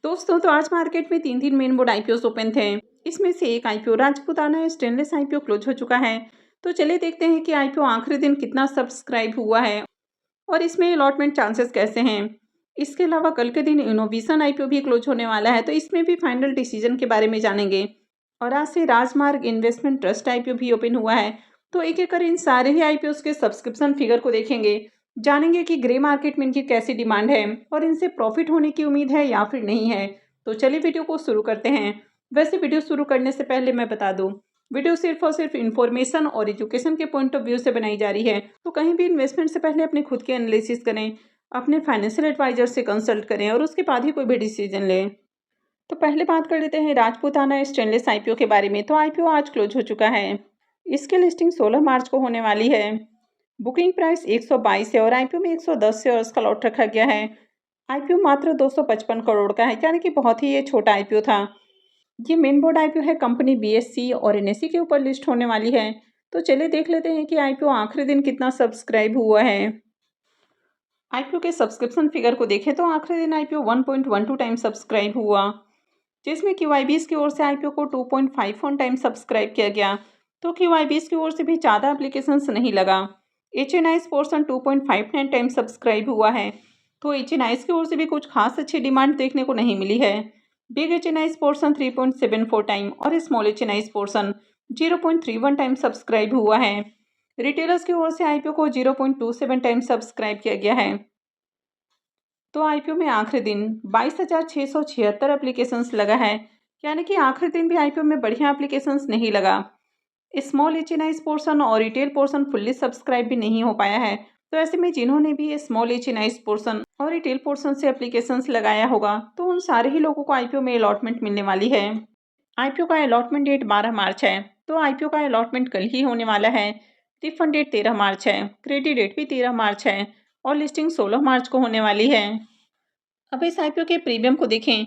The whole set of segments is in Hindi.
दोस्तों तो आज मार्केट में तीन मेन बोर्ड आईपीओ ओपन थे। इसमें से एक IPO Rajputana stainless IPO close हो चुका है। तो चलिए देखते हैं कि आईपीओ आखिरी दिन कितना सब्सक्राइब हुआ है और इसमें अलॉटमेंट चांसेस कैसे हैं। इसके अलावा कल के दिन इनोवेशन आईपीओ भी क्लोज होने वाला है, तो इसमें भी फाइनल डिसीजन के बारे में जानेंगे। और आज से राजमार्ग इन्वेस्टमेंट ट्रस्ट आईपीओ भी ओपन हुआ है। तो एक एक कर इन सारे ही आईपीओ के सब्सक्रिप्शन फिगर को देखेंगे, जानेंगे कि ग्रे मार्केट में इनकी कैसी डिमांड है और इनसे प्रॉफिट होने की उम्मीद है या फिर नहीं है। तो चलिए वीडियो को शुरू करते हैं। वैसे वीडियो शुरू करने से पहले मैं बता दूं, वीडियो सिर्फ और सिर्फ इन्फॉर्मेशन और एजुकेशन के पॉइंट ऑफ व्यू से बनाई जा रही है। तो कहीं भी इन्वेस्टमेंट से पहले अपने खुद के एनालिसिस करें, अपने फाइनेंशियल एडवाइजर से कंसल्ट करें और उसके बाद ही कोई भी डिसीजन लें। तो पहले बात कर लेते हैं राजपूताना स्टेनलेस आईपीओ के बारे में। तो आईपीओ आज क्लोज हो चुका है। इसकी लिस्टिंग 16 मार्च को होने वाली है। बुकिंग प्राइस 122 है और आईपीओ में 110 शेयर्स का लॉट रखा गया है। आईपीओ मात्र 255 करोड़ का है, यानी कि बहुत ही ये छोटा आईपीओ था। ये मेन बोर्ड आईपीओ है, कंपनी बीएससी और एनएससी के ऊपर लिस्ट होने वाली है। तो चलिए देख लेते हैं कि आईपीओ आखिरी दिन कितना सब्सक्राइब हुआ है। आईपीओ के सब्सक्रिप्शन फिगर को देखें तो आखिरी दिन आईपीओ 1.12 टाइम सब्सक्राइब हुआ, जिसमें क्यूआईबीएस की ओर से आईपीओ को 2.51 टाइम सब्सक्राइब किया गया। तो क्यूआईबीएस की ओर से भी ज़्यादा एप्लीकेशंस नहीं लगा। एचएनआईस पोर्शन 2.59 टाइम सब्सक्राइब हुआ है। तो एचएनआईस की ओर से भी कुछ खास अच्छी डिमांड देखने को नहीं मिली है। बिग एचएनआईस पोर्शन 3.74 टाइम और small HNIs portion 0.31 time subscribe हुआ है। रिटेलर्स की ओर से आईपीओ को 0.27 टाइम सब्सक्राइब किया गया है। तो आईपीओ में आखिरी दिन 22,676 एप्लीकेशंस लगा है, यानी कि आखिरी दिन भी आईपीओ में बढ़िया एप्लीकेशंस नहीं लगा। स्मॉल एचएनआईस पोर्शन और रिटेल पोर्शन फुल्ली सब्सक्राइब भी नहीं हो पाया है। तो ऐसे में जिन्होंने भी स्मॉल एचएनआईस पोर्शन और रिटेल पोर्शन से एप्लीकेशंस लगाया होगा, तो उन सारे ही लोगों को आईपीओ में अलॉटमेंट मिलने वाली है। आईपीओ का अलॉटमेंट डेट 12 मार्च है। तो आईपीओ का अलॉटमेंट कल ही होने वाला है। रिफंड डेट 13 मार्च है, क्रेडिट डेट भी 13 मार्च है और लिस्टिंग 16 मार्च को होने वाली है। अब इस आईपीओ के प्रीमियम को देखें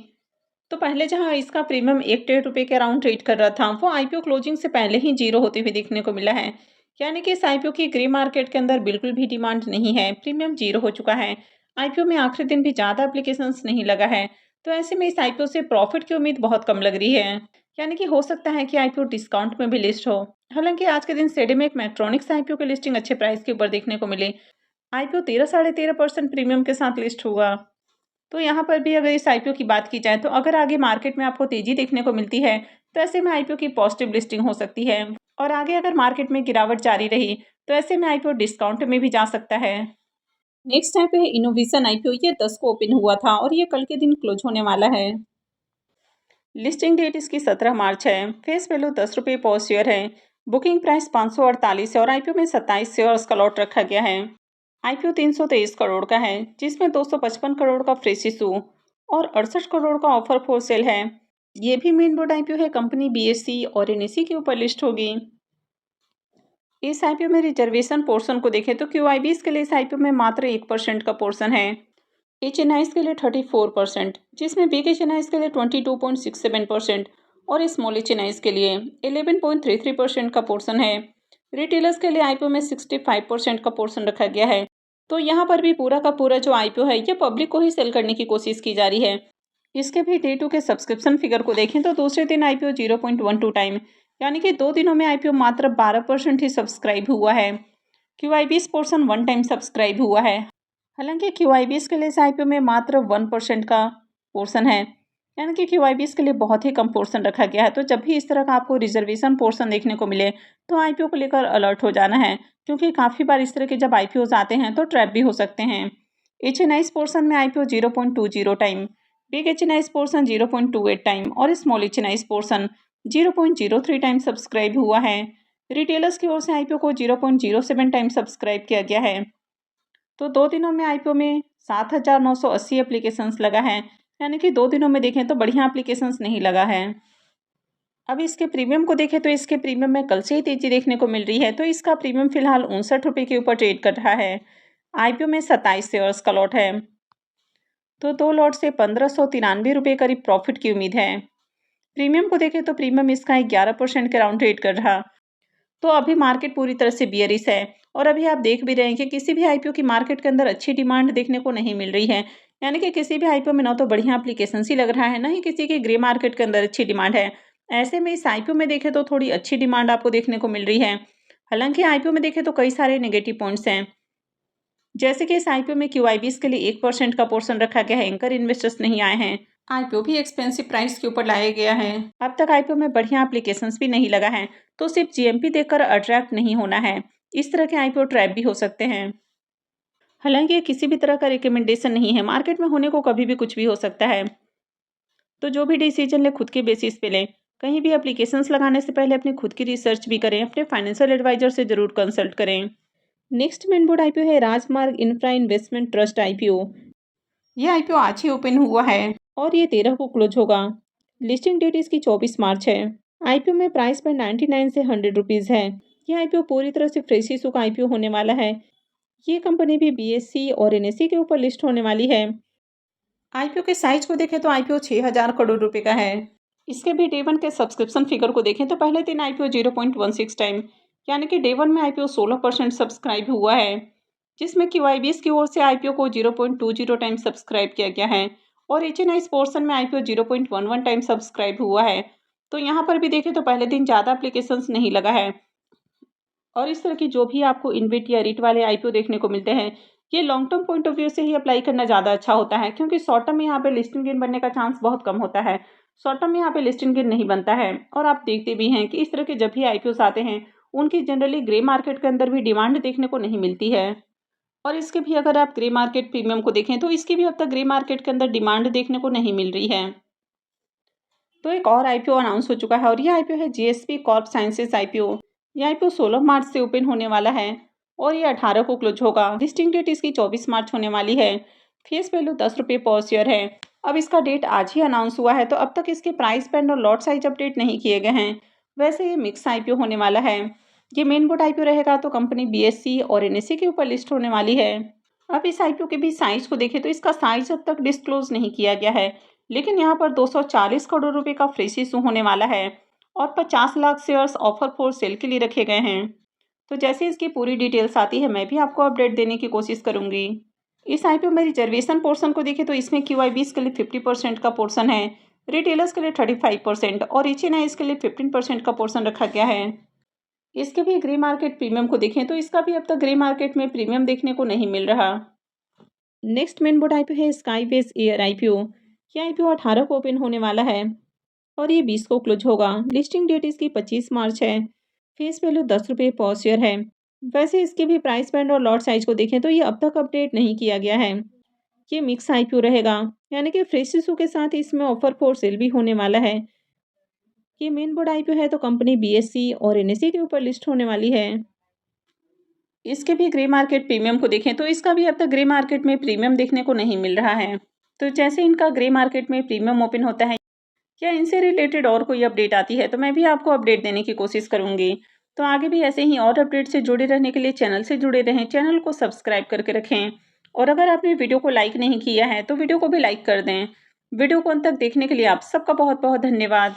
तो पहले जहां इसका प्रीमियम 1.5 रुपये के अराउंड ट्रेड कर रहा था, वो आईपीओ क्लोजिंग से पहले ही जीरो होते हुए देखने को मिला है। यानी कि इस आईपीओ की ग्रे मार्केट के अंदर बिल्कुल भी डिमांड नहीं है, प्रीमियम जीरो हो चुका है। आईपीओ में आखिरी दिन भी ज़्यादा एप्लीकेशंस नहीं लगा है। तो ऐसे में इस आईपीओ से प्रॉफिट की उम्मीद बहुत कम लग रही है, यानी कि हो सकता है कि आईपीओ डिस्काउंट में भी लिस्ट हो। हालांकि आज के दिन सेडे में एक मैट्रॉनिक्स आईपीओ की लिस्टिंग अच्छे प्राइस के ऊपर देखने को मिले। आईपीओ 13-13.5% प्रीमियम के साथ लिस्ट हुआ। तो यहाँ पर भी अगर इस आईपीओ की बात की जाए, तो अगर आगे मार्केट में आपको तेजी देखने को मिलती है, तो ऐसे में आईपीओ की पॉजिटिव लिस्टिंग हो सकती है। और आगे अगर मार्केट में गिरावट जारी रही, तो ऐसे में आईपीओ डिस्काउंट में भी जा सकता है। नेक्स्ट आईपीओ है इनोवेशन आईपीओ। ये 10 को ओपन हुआ था और ये कल के दिन क्लोज होने वाला है। लिस्टिंग डेट इसकी 17 मार्च है। फेस वैल्यू 10 रुपये पर शेयर है। बुकिंग प्राइस 548 है और आईपीओ में 27 शेयर्स का लॉट रखा गया है। आईपीओ 323 करोड़ का है, जिसमें 255 करोड़ का फ्रेश इशू और 68 करोड़ का ऑफर फॉर सेल है। ये भी मेन बोर्ड आईपीओ है, कंपनी बीएससी और एनएससी के ऊपर लिस्ट होगी। इस आईपीओ में रिजर्वेशन पोर्शन को देखें तो क्यूआईबीएस के लिए इस आईपीओ में मात्र 1% का पोर्शन है। एचएनआईस के लिए 34%, जिसमें बिग एचएनआईस के लिए 22.67% और स्मॉल एचएनआईस के लिए 11.33% का पोर्शन है। रिटेलर्स के लिए आईपीओ में 65% का पोर्शन रखा गया है। तो यहाँ पर भी पूरा का पूरा जो आईपीओ है, ये पब्लिक को ही सेल करने की कोशिश की जा रही है। इसके भी डे 2 के सब्सक्रिप्शन फिगर को देखें तो दूसरे दिन आईपीओ 0.12 टाइम, यानी कि 2 दिनों में आईपीओ मात्र 12% ही सब्सक्राइब हुआ है। क्यूआईबीएस पोर्शन 1 टाइम सब्सक्राइब हुआ है। हालांकि क्यूआईबीएस के लिए इस आईपीओ में मात्र 1% का पोर्शन है, यानी कि क्यूआईबीएस के लिए बहुत ही कम पोर्शन रखा गया है। तो जब भी इस तरह का आपको रिजर्वेशन पोर्शन देखने को मिले, तो आईपीओ को लेकर अलर्ट हो जाना है, क्योंकि काफ़ी बार इस तरह के जब आईपीओज आते हैं तो ट्रैप भी हो सकते हैं। एचएनआईस पोर्शन में IPO 0.20 time, big HNIs portion 0.28 time और small HNIs portion 0.03 time subscribe हुआ है। रिटेलर्स की ओर से आईपीओ को 0.07 टाइम सब्सक्राइब किया गया है। तो 2 दिनों में आईपीओ में 7,980 एप्लीकेशंस लगा है, यानी कि 2 दिनों में देखें तो बढ़िया एप्लीकेशंस नहीं लगा है। अब इसके प्रीमियम को देखें तो इसके प्रीमियम में कल से ही तेजी देखने को मिल रही है। तो इसका प्रीमियम फिलहाल 59 रुपये के ऊपर ट्रेड कर रहा है। आईपीओ में 27 शेयर्स का लॉट है। तो 2 लॉट से 1593 रुपये करीब प्रॉफिट की उम्मीद है। प्रीमियम को देखें तो प्रीमियम इसका 11% के राउंड ट्रेड कर रहा। तो अभी मार्केट पूरी तरह से बियरिश है और अभी आप देख भी रहे हैं कि किसी भी आईपीओ की मार्केट के अंदर अच्छी डिमांड देखने को नहीं मिल रही है। यानी कि किसी भी आईपीओ में ना तो बढ़िया एप्लीकेशन ही लग रहा है, ना ही किसी की ग्रे मार्केट के अंदर अच्छी डिमांड है। ऐसे में इस आईपीओ में देखें तो थोड़ी अच्छी डिमांड आपको देखने को मिल रही है। हालांकि आईपीओ में देखें तो कई सारे नेगेटिव पॉइंट्स हैं, जैसे कि इस आईपीओ में क्यूआईबीएस के लिए 1% का पोर्शन रखा गया है, एंकर इन्वेस्टर्स नहीं आए हैं। आईपीओ भी एक्सपेंसिव प्राइस के ऊपर लाया गया है। अब तक आईपीओ में बढ़िया एप्लीकेशंस भी नहीं लगा है, तो सिर्फ जीएमपी देखकर अट्रैक्ट नहीं होना है। इस तरह के आईपीओ ट्रैप भी हो सकते हैं। हालांकि ये किसी भी तरह का रिकमेंडेशन नहीं है, मार्केट में होने को कभी भी कुछ भी हो सकता है। तो जो भी डिसीजन ले खुद के बेसिस पे लें। कहीं भी एप्लीकेशंस लगाने से पहले अपनी खुद की रिसर्च भी करें, अपने फाइनेंशियल एडवाइजर से जरूर कंसल्ट करें। नेक्स्ट मेन बोर्ड आईपीओ है राजमार्ग इंफ्रा इन्वेस्टमेंट ट्रस्ट आईपीओ। ये आईपीओ आज ही ओपन हुआ है और ये 13 को क्लोज होगा। लिस्टिंग डेट इसकी 24 मार्च है। आईपीओ में प्राइस पर 99 से 100 रुपीज़ है। ये आईपीओ पूरी तरह से फ्रेश इशू का आईपीओ होने वाला है। ये कंपनी भी बीएसई और एनएसई के ऊपर लिस्ट होने वाली है। आईपीओ के साइज को देखें तो आईपीओ 6000 करोड़ रुपए का है। इसके भी डे वन के सब्सक्रिप्शन फिगर को देखें तो पहले दिन आईपीओ 0.16 टाइम, यानी कि डे वन में आईपीओ 16% सब्सक्राइब हुआ है, जिसमें क्यूआईबीएस की ओर से आईपीओ को 0.20 टाइम सब्सक्राइब किया गया है और एचएनआई पोर्शन में आईपीओ 0.11 टाइम सब्सक्राइब हुआ है। तो यहाँ पर भी देखें तो पहले दिन ज़्यादा एप्लीकेशंस नहीं लगा है। और इस तरह की जो भी आपको इनविट या रिट वाले आईपीओ देखने को मिलते हैं, ये long term point of view से ही अप्लाई करना ज़्यादा अच्छा होता है, क्योंकि शॉर्ट टर्म में यहाँ पे लिस्टिंग गेन बनने का चांस बहुत कम होता है। शॉर्ट टर्म में यहाँ पे लिस्टिंग गेन नहीं बनता है। और आप देखते भी हैं कि इस तरह के जब भी आईपीओस आते हैं, उनकी जनरली ग्रे मार्केट के अंदर भी डिमांड देखने को नहीं मिलती है। और इसके भी अगर आप ग्रे मार्केट प्रीमियम को देखें तो इसकी भी अब तक ग्रे मार्केट के अंदर डिमांड देखने को नहीं मिल रही है। तो एक और आईपीओ अनाउंस हो चुका है और ये आईपीओ है जीएसपी कॉर्प साइंसेज आईपीओ। ये आईपीओ 16 मार्च से ओपन होने वाला है और ये 18 को क्लोज होगा। लिस्टिंग डेट इसकी 24 मार्च होने वाली है। फेस वैल्यू 10 रुपये पर शेयर है। अब इसका डेट आज ही अनाउंस हुआ है, तो अब तक इसके प्राइस बैंड और लॉट साइज अपडेट नहीं किए गए हैं। वैसे ये मिक्स आईपीओ होने वाला है। ये मेन बोर्ड आईपीओ रहेगा, तो कंपनी बीएसई और एनएसई के ऊपर लिस्ट होने वाली है। अब इस आईपीओ के भी साइज को देखें तो इसका साइज अब तक डिस्क्लोज नहीं किया गया है, लेकिन यहाँ पर 240 करोड़ रुपए का फ्रेश इशू होने वाला है और 50 lakh shares offer for sale के लिए रखे गए हैं। तो जैसे इसकी पूरी डिटेल्स आती है, मैं भी आपको अपडेट देने की कोशिश करूंगी। इस आईपीओ में रिजर्वेशन पोर्शन को देखें तो इसमें क्यूआईबीएस के लिए 50% का पोर्शन है, रिटेलर्स के लिए 35% और एचएनआईज के लिए 15% का पोर्शन रखा गया है। इसके भी ग्रे मार्केट प्रीमियम को देखें तो इसका भी अब तक ग्रे मार्केट में प्रीमियम देखने को नहीं मिल रहा। नेक्स्ट मेन बोर्ड आईपीओ है स्काई बेस एयर आईपीओ। ये आईपीओ 18 को ओपन होने वाला है और ये 20 को क्लोज होगा। लिस्टिंग डेट इसकी 25 मार्च है। फेस वैल्यू 10 रुपये पर शेयर है। वैसे इसके भी प्राइस बैंड और लॉट साइज को देखें तो ये अब तक अपडेट नहीं किया गया है। ये मिक्स आईपीओ रहेगा, यानी कि फ्रेश इशू के साथ इसमें ऑफर फॉर सेल भी होने वाला है। ये मेन बोर्ड आईपीओ है, तो कंपनी बीएसई और एनएसई के ऊपर लिस्ट होने वाली है। इसके भी ग्रे मार्केट प्रीमियम को देखें तो इसका भी अब तक ग्रे मार्केट में प्रीमियम देखने को नहीं मिल रहा है। तो जैसे इनका ग्रे मार्केट में प्रीमियम ओपन होता है या इनसे रिलेटेड और कोई अपडेट आती है, तो मैं भी आपको अपडेट देने की कोशिश करूंगी। तो आगे भी ऐसे ही और अपडेट से जुड़े रहने के लिए चैनल से जुड़े रहें, चैनल को सब्सक्राइब करके रखें। और अगर आपने वीडियो को लाइक नहीं किया है तो वीडियो को भी लाइक कर दें। वीडियो को अंत तक देखने के लिए आप सबका बहुत बहुत धन्यवाद।